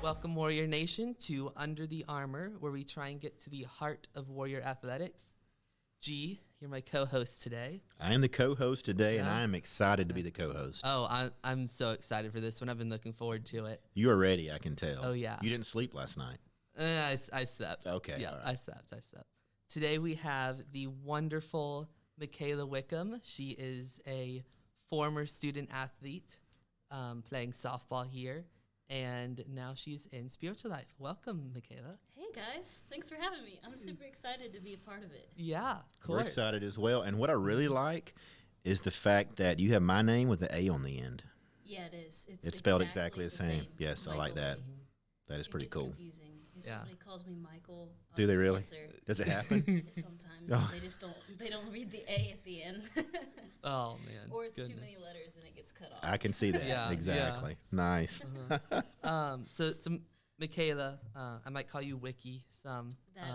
Welcome, Warrior Nation, to Under the Armor, where we try and get to the heart of Warrior athletics. G, you're my co-host today. I am the co-host today, and I am excited to be the co-host. Oh, I'm so excited for this one. I've been looking forward to it. You are ready, I can tell. Oh, yeah. You didn't sleep last night. I slept. Okay, Yeah, all right. I slept. Today we have the wonderful Michaela Wickham. She is a former student athlete playing softball here, and now she's in spiritual life. Welcome, Michaela. Hey guys, thanks for having me. I'm super excited to be a part of it. Yeah, of course. We're excited as well. And what I really like is the fact that you have my name with the A on the end. Yeah, it is. It's spelled exactly the same. Yes, I like that. Michael. That is pretty It gets cool. confusing. If somebody calls me Michael, I'll Do they just really? answer. Does it happen? Sometimes Oh. they just don't read the A at the end. Oh, man. Or it's too Goodness. many letters and it gets cut off. I can see that. Yeah, Exactly. Nice. So Michaela, I might call you Wiki. That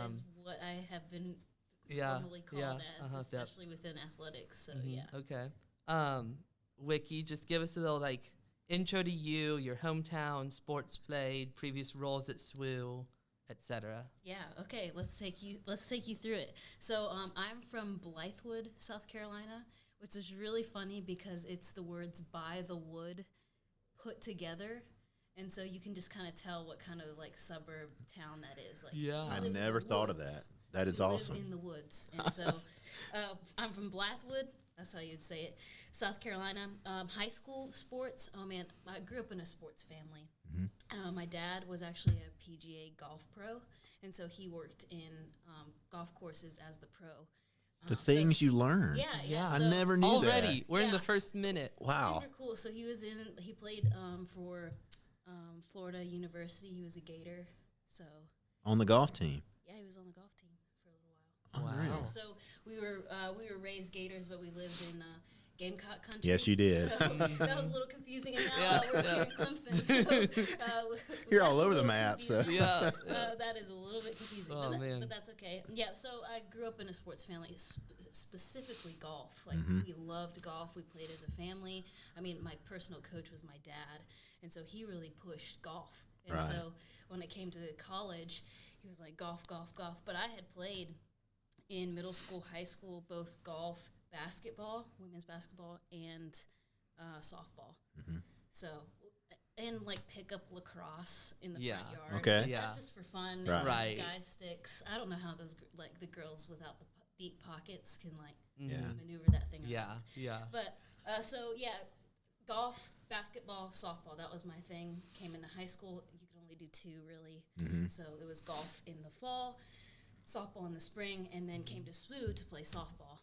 is what I have been yeah, formally called as, yep. especially within athletics. So yeah. Okay. Wiki, just give us a little intro to you, your hometown, sports played, previous roles at SWU, etc. Yeah, okay, let's take you through it. So I'm from Blythewood, South Carolina, which is really funny because it's the words by the wood put together. And so you can just kind of tell what kind of suburb town that is. Yeah. we I live in never the thought of woods. that. That is We live awesome. in the woods. And so I'm from Blythewood. That's how you'd say it. South Carolina. High school sports. Oh, man, I grew up in a sports family. My dad was actually a PGA golf pro, and so he worked in golf courses as the pro. The things you learn. Yeah. I so never knew Already, that. we're in the Yeah. first minute. Wow. Super cool. So he played for Florida University. He was a Gator. So, On the golf team. yeah, he was on the golf team for a little while. Wow. Unreal. So we were raised Gators, but we lived in Gamecock country. Yes, you did. So that was a little confusing. And now Yeah, we're here in Clemson. So, You're that's all a over the little map, so. confusing. Yeah. That is a little bit confusing. Oh, man. But that's okay. Yeah, so I grew up in a sports family, specifically golf. We loved golf. We played as a family. I mean, my personal coach was my dad, and so he really pushed golf. And Right. so when it came to college, he was like, golf, golf, golf. But I had played in middle school, high school, both golf, basketball, women's basketball, and softball. So, and pickup lacrosse in the front yard. Okay. Yeah. That's just for fun. Right. Right. Guy sticks. I don't know how those the girls without the deep pockets can Yeah. maneuver that thing around. Yeah. But so yeah, golf, basketball, softball. That was my thing. Came into high school, you could only do two really. So it was golf in the fall, softball in the spring, and then came to SWU to play softball.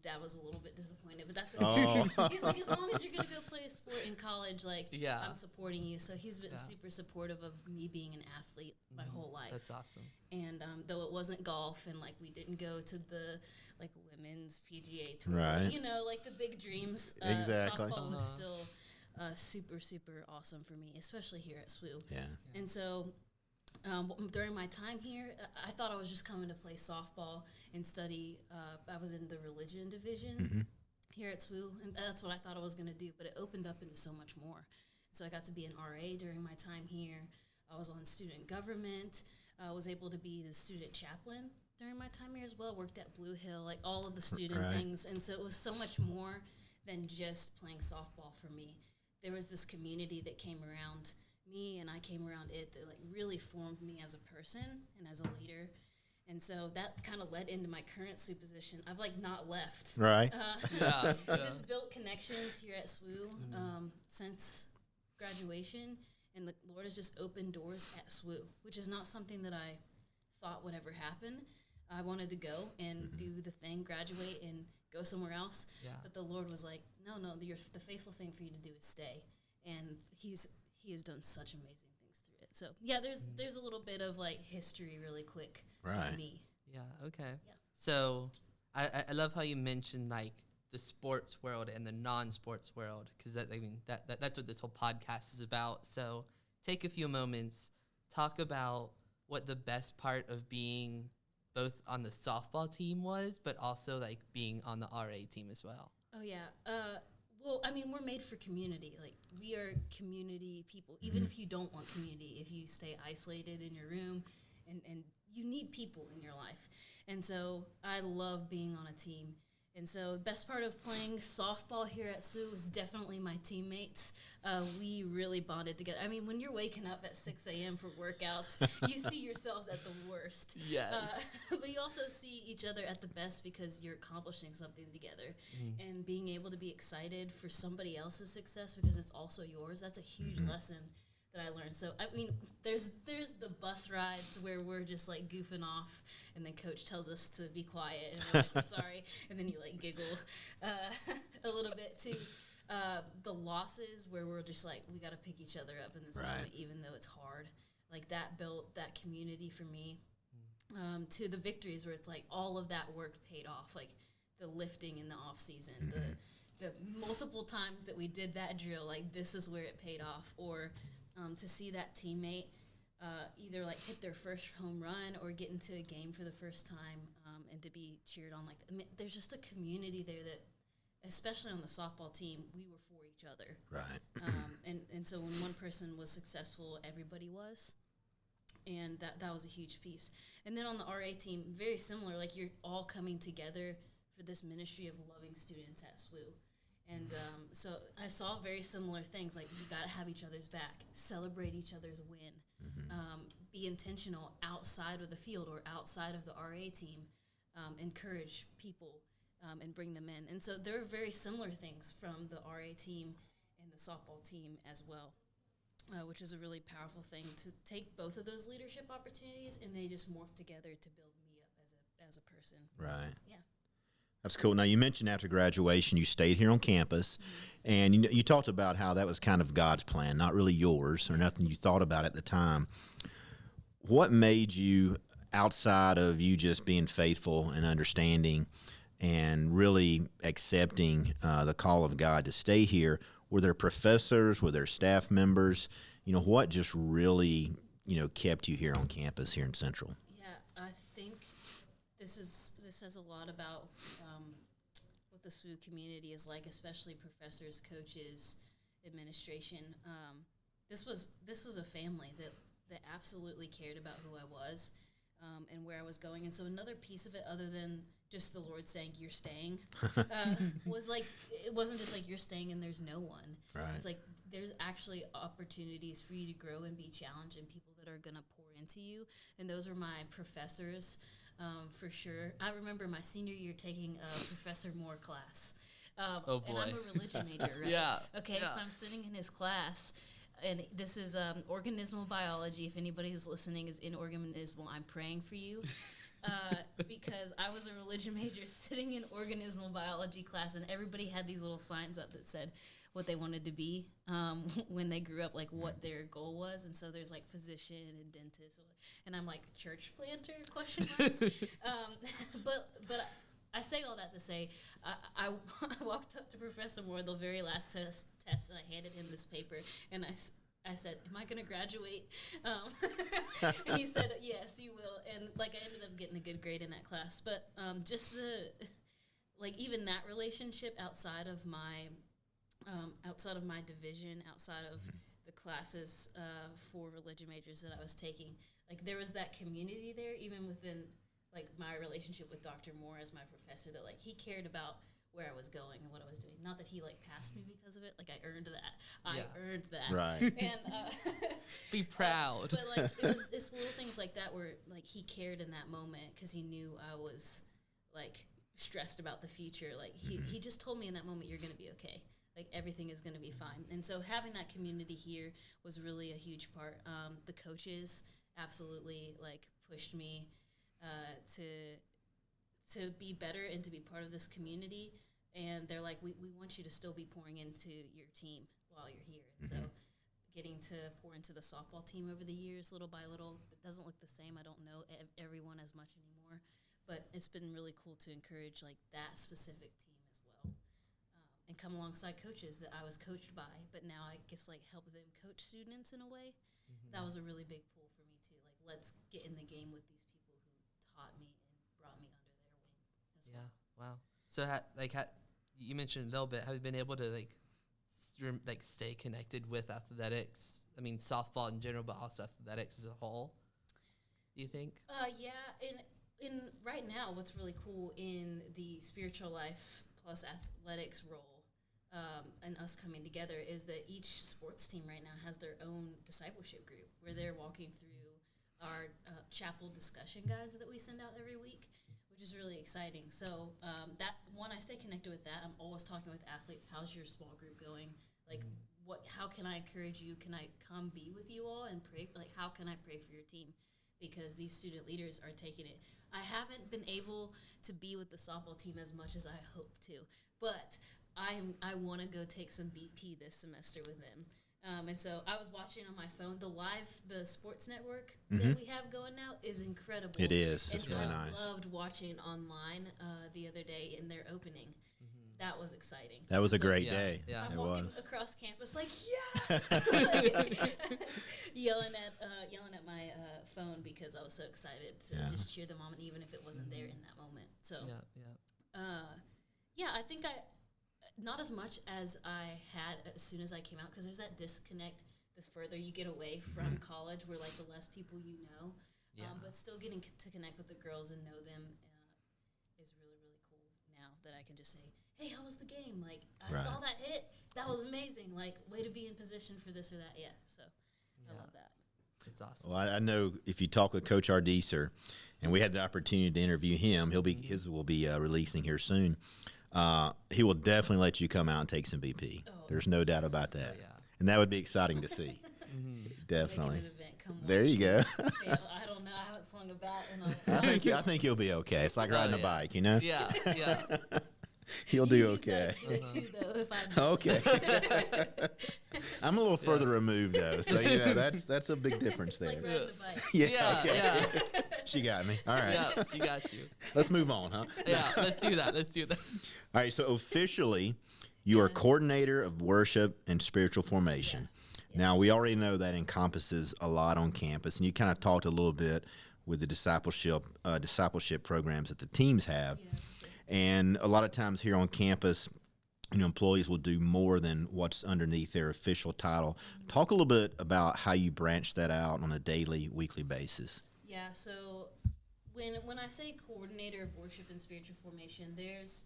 Dad was a little bit disappointed, but that's okay. Oh. He's like, as long as you're gonna go play a sport in college, Yeah. I'm supporting you. So he's been Yeah. super supportive of me being an athlete my whole life. That's awesome. And though it wasn't golf, and we didn't go to the women's PGA tour, Right. the big dreams. Exactly. Softball was still super, super awesome for me, especially here at SWU. Yeah. And so during my time here, I thought I was just coming to play softball and study. I was in the religion division here at SWU, and that's what I thought I was going to do, but it opened up into so much more. So I got to be an RA during my time here. I was on student government. I was able to be the student chaplain during my time here as well. Worked at Blue Hill, all of the student Right. things. And so it was so much more than just playing softball for me. There was this community that came around me, and I came around it, that really formed me as a person and as a leader. And so that kind of led into my current SWU position. I've not left. Right. Yeah. Just built connections here at SWU since graduation, and the Lord has just opened doors at SWU, which is not something that I thought would ever happen. I wanted to go and do the thing, graduate, and go somewhere else. Yeah. But the Lord was like, no, the faithful thing for you to do is stay. And He has done such amazing things through it. So yeah, there's a little bit of history really quick Right. for me. Yeah. Okay. Yeah. So I love how you mentioned the sports world and the non-sports world, because that's what this whole podcast is about. So take a few moments, talk about what the best part of being both on the softball team was, but also being on the RA team as well. Oh yeah, Well, I mean, we're made for community. Like, we are community people. Even if you don't want community, if you stay isolated in your room, and you need people in your life. And so I love being on a team. And so the best part of playing softball here at SWU was definitely my teammates. We really bonded together. I mean, when you're waking up at 6 a.m. for workouts, you see yourselves at the worst. Yes. But you also see each other at the best because you're accomplishing something together. And being able to be excited for somebody else's success because it's also yours, that's a huge lesson that I learned. So, I mean, there's the bus rides where we're just, like, goofing off, and then coach tells us to be quiet, and we're like, we're sorry, and then you, like, giggle a little bit, too. The losses where we're just like, we got to pick each other up in this moment, even though it's hard. Like, that built that community for me. To the victories where it's like all of that work paid off, like the lifting in the off season, the multiple times that we did that drill, like this is where it paid off. Or to see that teammate either like hit their first home run or get into a game for the first time, and to be cheered on like that. I mean, there's just a community there that, especially on the softball team, we were for each other. Right. And so when one person was successful, everybody was. And that was a huge piece. And then on the RA team, very similar, like you're all coming together for this ministry of loving students at SWU. And so I saw very similar things, like you got to have each other's back, celebrate each other's win, be intentional outside of the field or outside of the RA team, encourage people and bring them in. And so there are very similar things from the RA team and the softball team as well. Which is a really powerful thing to take both of those leadership opportunities and they just morph together to build me up as a person. Right. Yeah. That's cool. Now, you mentioned after graduation you stayed here on campus, and you talked about how that was kind of God's plan, not really yours or nothing you thought about at the time. What made you, outside of you just being faithful and understanding and really accepting the call of God to stay here, were there professors, were there staff members? What just really, kept you here on campus here in Central? Yeah, I think this says a lot about what the SWU community is like, especially professors, coaches, administration. This was a family that absolutely cared about who I was and where I was going. And so another piece of it, other than just the Lord saying, you're staying, was like, it wasn't just like you're staying and there's no one. Right. It's like there's actually opportunities for you to grow and be challenged and people that are going to pour into you. And those were my professors for sure. I remember my senior year taking a Professor Moore class. Oh, boy. And I'm a religion major, right? Yeah. Okay, yeah. so I'm sitting in his class. And this is organismal biology. If anybody who's listening is in organismal, I'm praying for you. Because I was a religion major sitting in organismal biology class, and everybody had these little signs up that said what they wanted to be when they grew up, like what their goal was. And so there's like physician and dentist, and I'm like church planter ? But I say all that to say I walked up to Professor Moore the very last test, and I handed him this paper, and I said, am I going to graduate? And he said, yes, you will. And, like, I ended up getting a good grade in that class. But just even that relationship outside of my division, outside of the classes for religion majors that I was taking, like, there was that community there, even within, like, my relationship with Dr. Moore as my professor, that, like, he cared about where I was going and what I was doing. Not that he, like, passed me because of it. Like, I earned that. I earned that. Right. And be proud. But, like, it's little things like that where, like, he cared in that moment because he knew I was, like, stressed about the future. Like, he just told me in that moment, you're going to be okay. Like, everything is going to be fine. And so having that community here was really a huge part. The coaches absolutely, like, pushed me to be better and to be part of this community. And they're like, we want you to still be pouring into your team while you're here. And so getting to pour into the softball team over the years, little by little, it doesn't look the same. I don't know everyone as much anymore. But it's been really cool to encourage, like, that specific team as well. And come alongside coaches that I was coached by, but now I guess, like, help them coach students in a way. That was a really big pull for me, too. Like, let's get in the game with these people who taught me and brought me under their wing as well. Yeah, wow. So, you mentioned a little bit. Have you been able to stay connected with athletics? I mean, softball in general, but also athletics as a whole. Do you think? Yeah. In right now, what's really cool in the spiritual life plus athletics role, and us coming together is that each sports team right now has their own discipleship group where they're walking through our chapel discussion guides that we send out every week, which is really exciting. So that one, I stay connected with that. I'm always talking with athletes. How's your small group going? Like, how can I encourage you? Can I come be with you all and pray? Like, how can I pray for your team? Because these student leaders are taking it. I haven't been able to be with the softball team as much as I hope to, but I want to go take some BP this semester with them. And so I was watching on my phone. The sports network that we have going now is incredible. It is. It's really nice. I loved watching online the other day in their opening. That was exciting. That was a great day. Yeah. I'm it walking was. across campus like, yes! yelling at my phone because I was so excited to just cheer them on, even if it wasn't there in that moment. So, I think not as much as I had as soon as I came out, because there's that disconnect the further you get away from college, where like the less people you know. But still getting to connect with the girls and know them is really, really cool now that I can just say, hey, how was the game? Like, I saw that hit. That was amazing. Like, way to be in position for this or that. Yeah, so I love that. It's awesome. Well, I know if you talk with Coach Ardeeser, and we had the opportunity to interview him, his will be releasing here soon. He will definitely let you come out and take some BP. Oh, there's no doubt about that. And that would be exciting to see. Definitely. Make an event, come there you go. I don't know. I haven't swung a bat in a I think you'll be okay. It's like riding a bike, you know? Yeah. He'll do okay. Do it too, though, if I Okay. I'm a little further removed, though, so that's a big difference there. Like riding the bike. Yeah. She got me. All right. Yeah, she got you. Let's move on, huh? Yeah, let's do that. All right, so officially, you are coordinator of worship and spiritual formation. Yeah. Now, we already know that encompasses a lot on campus, and you kind of talked a little bit with the discipleship programs that the teams have. Yeah. And a lot of times here on campus, employees will do more than what's underneath their official title. Talk a little bit about how you branch that out on a daily, weekly basis. Yeah, so when I say coordinator of worship and spiritual formation, there's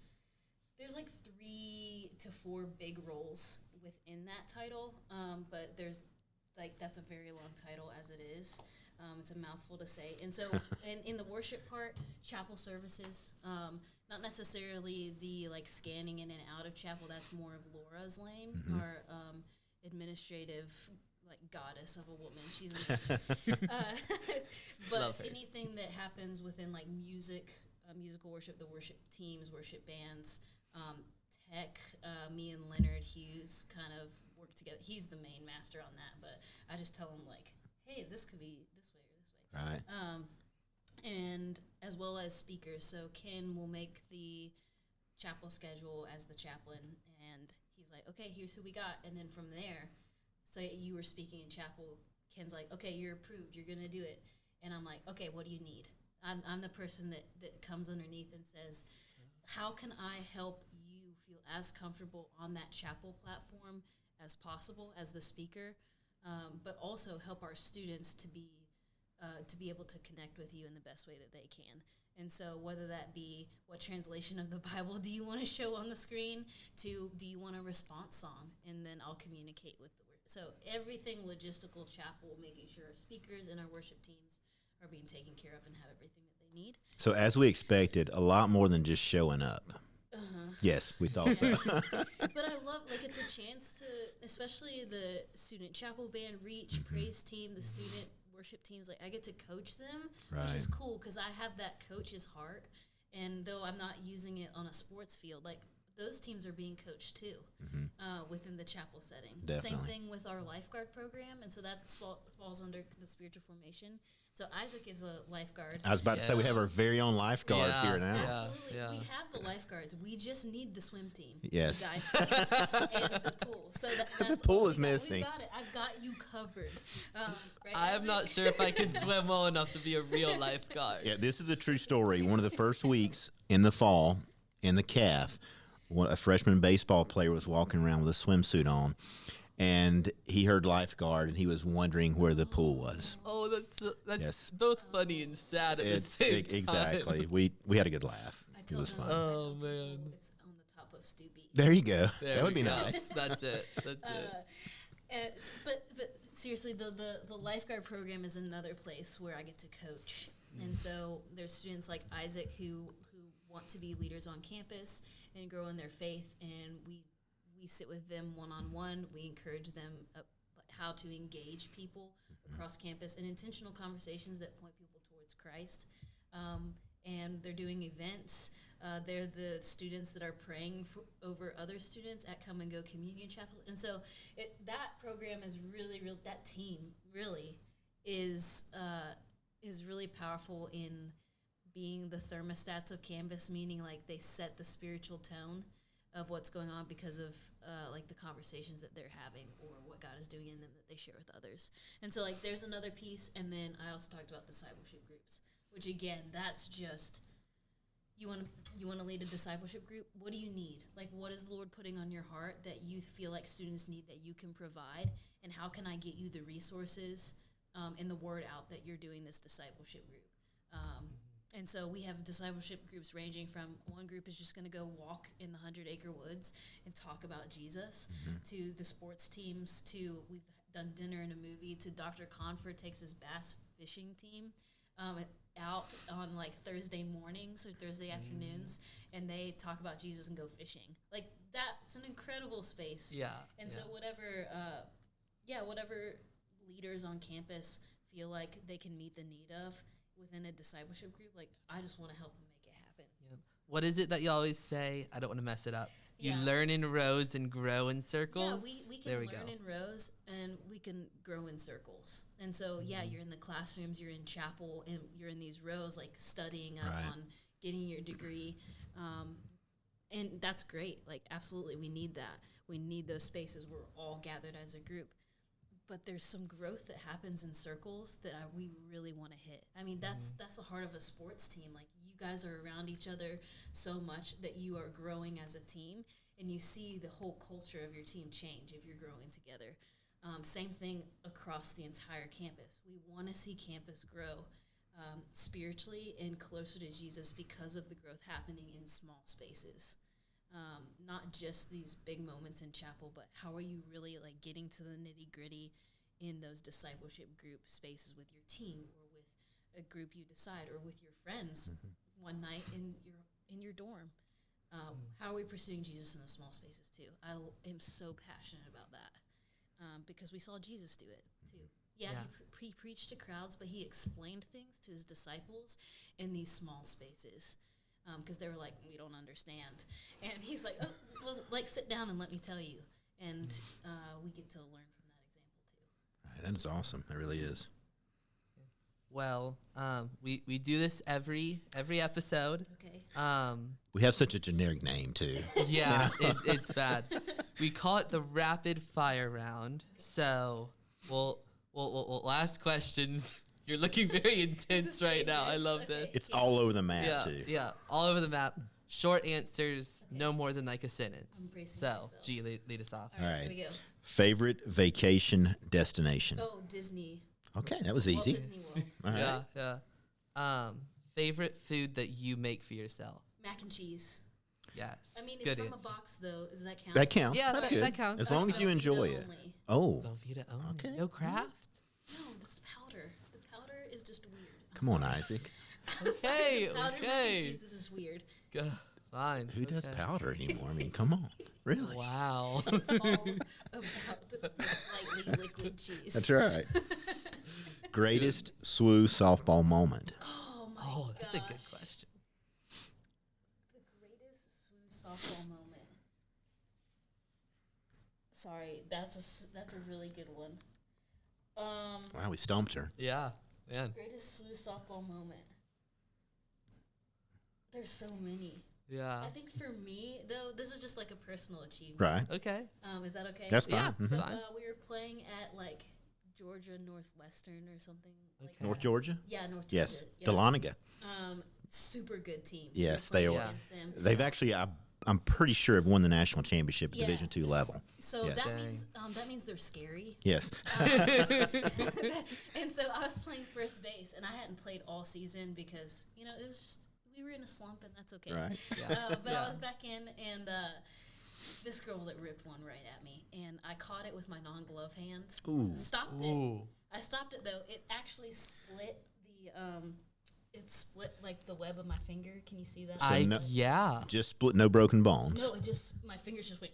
like 3 to 4 big roles within that title, but there's that's a very long title as it is. It's a mouthful to say. And so in the worship part, chapel services, not necessarily the scanning in and out of chapel. That's more of Laura's lane, our administrative goddess of a woman. She's amazing. But anything that happens within musical worship, the worship teams, worship bands, tech, me and Leonard Hughes kind of work together. He's the main master on that, but I just tell him hey, this could be this way or this way. Right. And as well as speakers. So Ken will make the chapel schedule as the chaplain, and he's like, okay, here's who we got. And then from there, so you were speaking in chapel, Ken's like, okay, you're approved, you're going to do it. And I'm like, okay, what do you need? I'm the person that comes underneath and says, how can I help you feel as comfortable on that chapel platform as possible as the speaker, but also help our students to be able to connect with you in the best way that they can. And so whether that be what translation of the Bible do you want to show on the screen, to do you want a response song, and then I'll communicate with the word. So everything logistical chapel, making sure our speakers and our worship teams are being taken care of and have everything that they need. So as we expected, a lot more than just showing up. Yes, we thought so. But I love, it's a chance to, especially the student chapel band, reach, praise team, the student worship teams, I get to coach them, which is cool because I have that coach's heart. And though I'm not using it on a sports field, those teams are being coached too within the chapel setting. Definitely. Same thing with our lifeguard program, and so that falls under the spiritual formation. So Isaac is a lifeguard. I was about to say we have our very own lifeguard here now. Absolutely. Yeah. We have the lifeguards. We just need the swim team. Yes. The guys and the pool. So that's the pool is missing. We got it. I've got you covered. Right, I am not sure if I can swim well enough to be a real lifeguard. Yeah, this is a true story. One of the first weeks in the fall in the calf, a freshman baseball player was walking around with a swimsuit on, and he heard lifeguard, and he was wondering where the pool was. Oh, that's Yes. both funny and sad at the same time. Exactly. We had a good laugh. I It told was him, fun. I Oh, told people man. it's on the top of Stubby. There you go. There that would we be go. nice. That's it. That's it. But seriously, the lifeguard program is another place where I get to coach, and so there's students like Isaac who want to be leaders on campus and grow in their faith, and we sit with them one-on-one. We encourage them how to engage people across campus and intentional conversations that point people towards Christ. And they're doing events. They're the students that are praying over other students at Come and Go Communion Chapels. And so that program is really, that team really is really powerful in being the thermostats of campus, meaning like they set the spiritual tone of what's going on because of like the conversations that they're having or what God is doing in them that they share with others. And so like there's another piece, and then I also talked about discipleship groups, which again, that's just you want to lead a discipleship group. What do you need? Like, what is the Lord putting on your heart that you feel like students need that you can provide, and how can I get you the resources and the word out that you're doing this discipleship group? And so we have discipleship groups ranging from one group is just going to go walk in the 100-acre woods and talk about Jesus, to the sports teams, to we've done dinner and a movie, to Dr. Conford takes his bass fishing team out on like Thursday mornings or Thursday afternoons, and they talk about Jesus and go fishing. Like that's an incredible space. Yeah. And so whatever leaders on campus feel like they can meet the need of within a discipleship group, like I just want to help them make it happen. Yeah. What is it that you always say? I don't want to mess it up. You Yeah. learn in rows and grow in circles. Yeah, we can there we learn go. in rows and we can grow in circles. And so, you're in the classrooms, you're in chapel, and you're in these rows, like studying up Right. on getting your degree. And that's great. Like, absolutely, we need that. We need those spaces where we're all gathered as a group. But there's some growth that happens in circles that we really want to hit. I mean, that's the heart of a sports team. Like, you guys are around each other so much that you are growing as a team, and you see the whole culture of your team change if you're growing together. Same thing across the entire campus. We want to see campus grow spiritually and closer to Jesus because of the growth happening in small spaces. Not just these big moments in chapel, but how are you really like getting to the nitty gritty in those discipleship group spaces with your team or with a group you decide or with your friends one night in your dorm. How are we pursuing Jesus in the small spaces too? I am so passionate about that because we saw Jesus do it too. Yeah. He preached to crowds, but he explained things to his disciples in these small spaces. Because they were like, we don't understand. And he's like, oh, well, like, sit down and let me tell you. And we get to learn from that example, too. That is awesome. It really is. Well, we do this every episode. Okay. We have such a generic name, too. Yeah, it's bad. We call it the rapid fire round. So we'll ask questions. You're looking very intense right now. I love this. It's all over the map, too. Yeah, all over the map. Short answers, no more than like a sentence. I'm bracing So, myself. G, lead us off. All right, right. here we go. Favorite vacation destination? Oh, Disney. Okay, that was Walt easy. Disney World. All right. Yeah. Favorite food that you make for yourself? Mac and cheese. Yes. I mean, it's Good from answer. a box, though. Does that count? That counts. Yeah, That's that good. counts. As long as you Velveeta enjoy it. only. Oh, Velveeta only. Okay. No craft? No, that's the powder. The powder is just weird. I'm come on, sorry. Isaac. Okay, Powder mac and okay. cheese is just weird. Go. Fine. Who does okay. powder anymore? I mean, come on. Really? Wow. It's all about the slightly liquid cheese. That's right. Greatest SWU softball moment? Oh my Oh, that's a good gosh. question. The greatest SWU softball moment. Sorry, that's a really good one. Wow, we stumped her. Yeah, man. Greatest SWU softball moment. There's so many. Yeah. I think for me, though, this is just like a personal achievement. Right. Okay. Is that okay? That's fine. Yeah, Mhm. it's So, fine. we were playing at like Georgia Northwestern or something. Like Okay. North Georgia? Yeah, North Yes. Georgia. Yeah. Dahlonega. Super good team. Yes, We were they playing are. against them. They've actually, I I'm pretty sure have won the national championship at Division II level. So Yes. that means they're scary. Yes. And so I was playing first base, and I hadn't played all season because it was just we were in a slump, and that's okay. Right. But I was back in, and this girl that ripped one right at me, and I caught it with my non-glove hand. Ooh. Stopped it. I stopped it though. It actually split the it split like the web of my finger. Can you see that? Yeah. Just split, no broken bones. No, my fingers just went.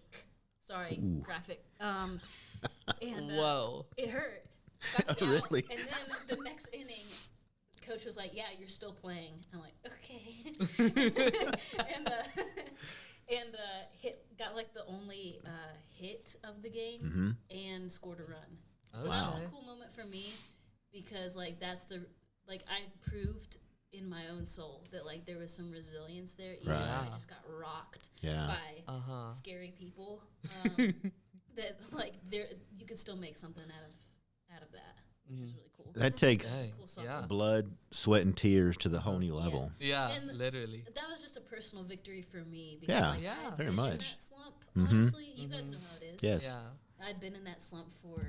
Sorry, graphic. And Whoa. it hurt. Got me out. Really? And then the next inning, coach was like, "Yeah, you're still playing." I'm like, "Okay." and got like the only hit of the game and scored a run. So that was a cool moment for me because like I proved in my own soul that like there was some resilience there. Even though I just got rocked by scary people. That like you could still make something out of that, which is really cool. That takes Cool blood, sweat, and tears to the whole new level. Yeah, and literally. That was just a personal victory for me because I had very been much. in that slump. Honestly, you guys know how it is. Yes. Yeah. I'd been in that slump for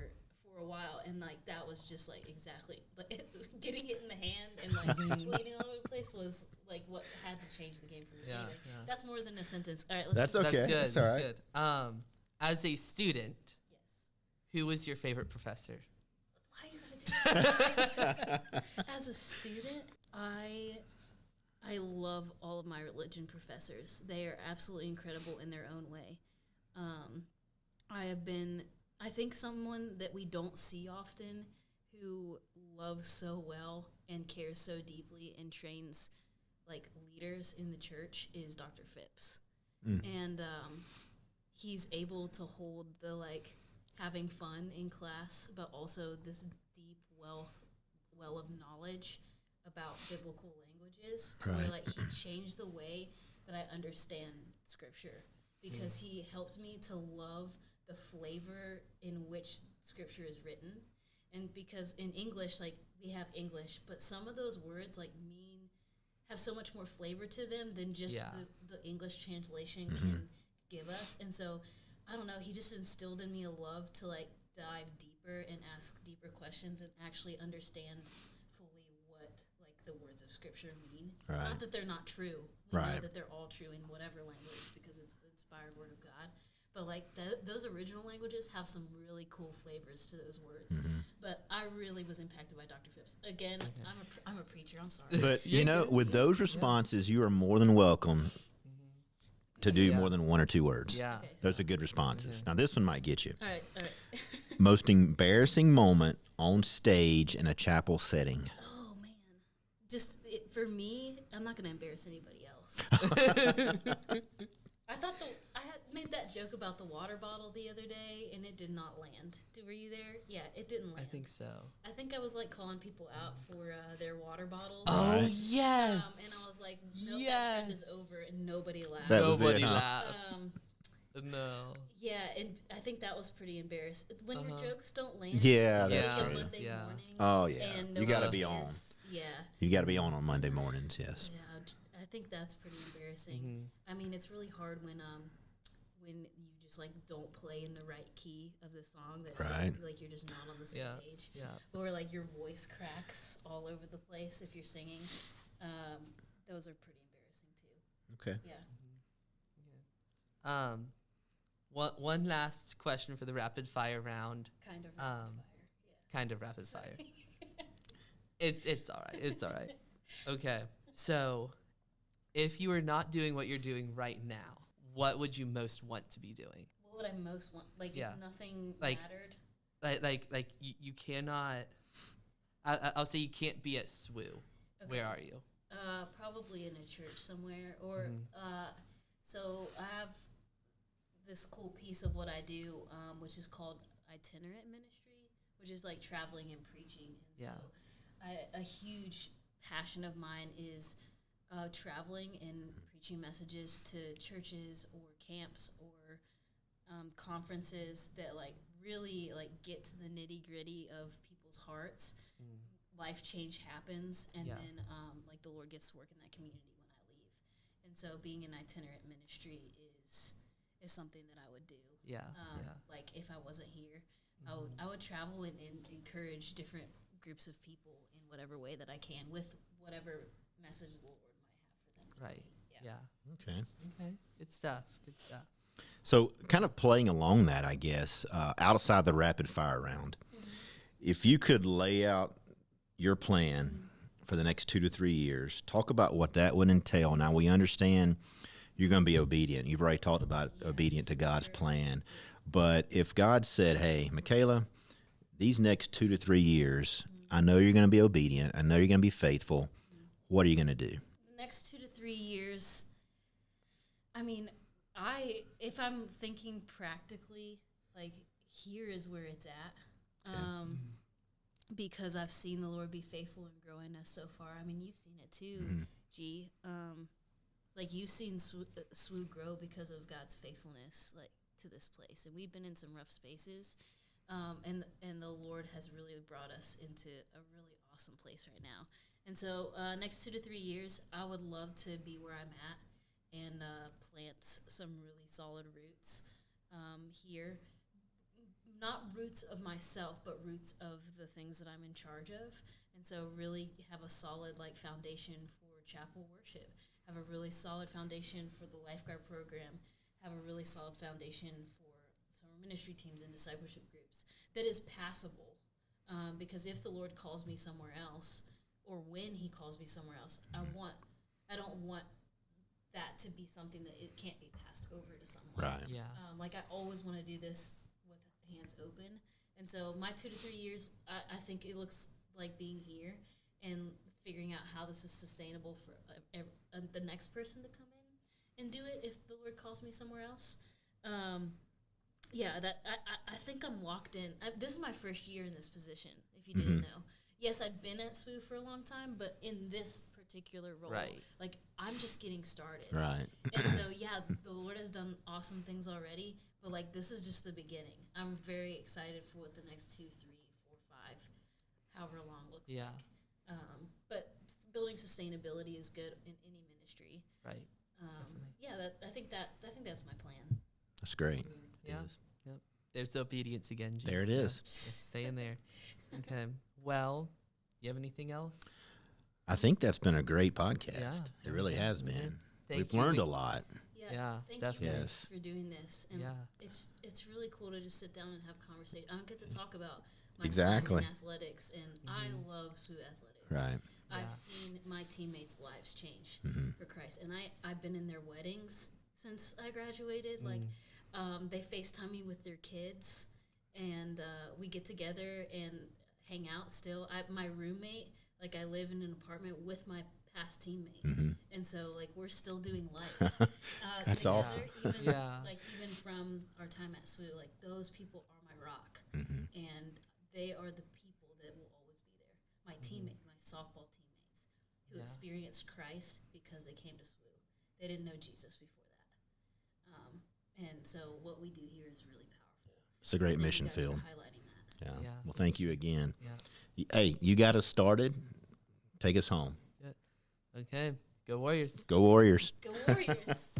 a while, and like that was just like exactly like getting hit in the hand and like bleeding all over the place was like what had to change the game for me. Anyway, that's more than a sentence. All right, let's That's okay. That's good. That's all right. Good. As a student, Yes. who was your favorite professor? Why you gotta do that? As a student, I love all of my religion professors. They are absolutely incredible in their own way. I think someone that we don't see often who loves so well and cares so deeply and trains like leaders in the church is Dr. Phipps. And he's able to hold the like having fun in class, but also this deep well of knowledge about biblical languages to where like he changed the way that I understand scripture because he helped me to love the flavor in which scripture is written. And because in English, like we have English, but some of those words like have so much more flavor to them than just the English translation can give us. And so, I don't know, he just instilled in me a love to like dive deeper and ask deeper questions and actually understand fully what like the words of scripture mean. Right. Not that they're not true. We Right. know that they're all true in whatever language because it's the inspired word of God. But like those original languages have some really cool flavors to those words. But I really was impacted by Dr. Phipps. Again, I'm a preacher. I'm sorry. But you know, with those responses, you are more than welcome to do more than one or two words. Yeah. Okay. Those are good responses. Now, this one might get you. All right. Most embarrassing moment on stage in a chapel setting. Oh man, for me, I'm not going to embarrass anybody else. I had made that joke about the water bottle the other day, and it did not land. Were you there? Yeah, it didn't land. I think so. I think I was like calling people out for their water bottles. Oh, Right. yes. And I was like, nope, that trend is over, and nobody laughed. That was Nobody it, huh? laughed. No. Yeah, and I think that was pretty embarrassing. When your jokes don't land, Yeah, it's that's like a true. Monday Yeah. morning. Oh, yeah. And You got to nobody be on. cares. Yeah. You got to be on Monday mornings, yes. Yeah, I think that's pretty embarrassing. I mean, it's really hard when you just like don't play in the right key of the song that like you're just not on the same page. Yeah. Or like your voice cracks all over the place if you're singing. Those are pretty embarrassing too. Okay. Yeah. One last question for the rapid fire round. Kind of rapid fire. Yeah. Kind of rapid fire. It's all right. It's all right. Okay. So, if you were not doing what you're doing right now, what would you most want to be doing? What would I most want? Like if nothing Like- mattered? Like you cannot. I'll say you can't be at SWU. Okay. Where are you? Probably in a church somewhere. Or so I have this cool piece of what I do, which is called itinerant ministry, which is like traveling and preaching. And so a huge passion of mine is traveling and preaching messages to churches or camps or conferences that like really like get to the nitty gritty of people's hearts. Life change happens, and then like the Lord gets to work in that community when I leave. And so being an itinerant ministry is something that I would do. Yeah. Like if I wasn't here, I would travel and encourage different groups of people in whatever way that I can with whatever message the Lord might have for them. Right. Yeah. Yeah. Okay. Okay. Good stuff. Good stuff. So, kind of playing along that, I guess, outside the rapid fire round, if you could lay out your plan for the next 2 to 3 years, talk about what that would entail. Now, we understand you're going to be obedient. You've already talked about obedient to God's plan. But if God said, hey, Michaela, these next 2 to 3 years, I know you're going to be obedient. I know you're going to be faithful. What are you going to do? The next 2 to 3 years, I mean, if I'm thinking practically, like here is where it's at. Because I've seen the Lord be faithful in growing us so far. I mean, you've seen it too, G. Like you've seen SWU grow because of God's faithfulness, like to this place. And we've been in some rough spaces, and the Lord has really brought us into a really awesome place right now. And so next 2 to 3 years, I would love to be where I'm at and plant some really solid roots here. Not roots of myself, but roots of the things that I'm in charge of. And so really have a solid like foundation for chapel worship, have a really solid foundation for the lifeguard program, have a really solid foundation for summer ministry teams and discipleship groups that is passable. Because if the Lord calls me somewhere else, or when he calls me somewhere else, I don't want that to be something that it can't be passed over to someone. Right. Yeah. Like I always want to do this with hands open. And so my 2 to 3 years, I think it looks like being here and figuring out how this is sustainable for the next person to come in and do it if the Lord calls me somewhere else. I think I'm locked in. This is my first year in this position, if you didn't know. Yes, I've been at SWU for a long time, but in this particular role, like I'm just getting started. Right. And so, the Lord has done awesome things already, but like this is just the beginning. I'm very excited for what the next 2, 3, 4, 5, however long looks like. But building sustainability is good in any ministry. Right. I think that's my plan. That's great. Yeah. Yep. There's the obedience again, Jim. There it is. Stay in there. Okay. Well, you have anything else? I think that's been a great podcast. Yeah. It really has been. Thank We've learned a lot. Yeah, thank definitely. you guys for doing this. And Yeah. it's really cool to just sit down and have conversation. I don't get to talk about my Exactly. time in athletics, and I love SWU athletics. Right. I've seen my teammates' lives change for Christ, and I've been in their weddings since I graduated. Like, they FaceTime me with their kids, and we get together and hang out still. My roommate, like I live in an apartment with my past teammate, and so like we're still doing life. That's together, awesome. Even, even from our time at SWU, like those people are my rock, and they are the people that will always be there. My teammate, my softball teammates, who experienced Christ because they came to SWU. They didn't know Jesus before that, and so what we do here is really powerful. It's a great Thank you mission guys field. for highlighting that. Yeah. Yeah. Well, thank you again. Yeah. Hey, you got us started. Take us home. Okay. Go Warriors. Go Warriors. Go Warriors!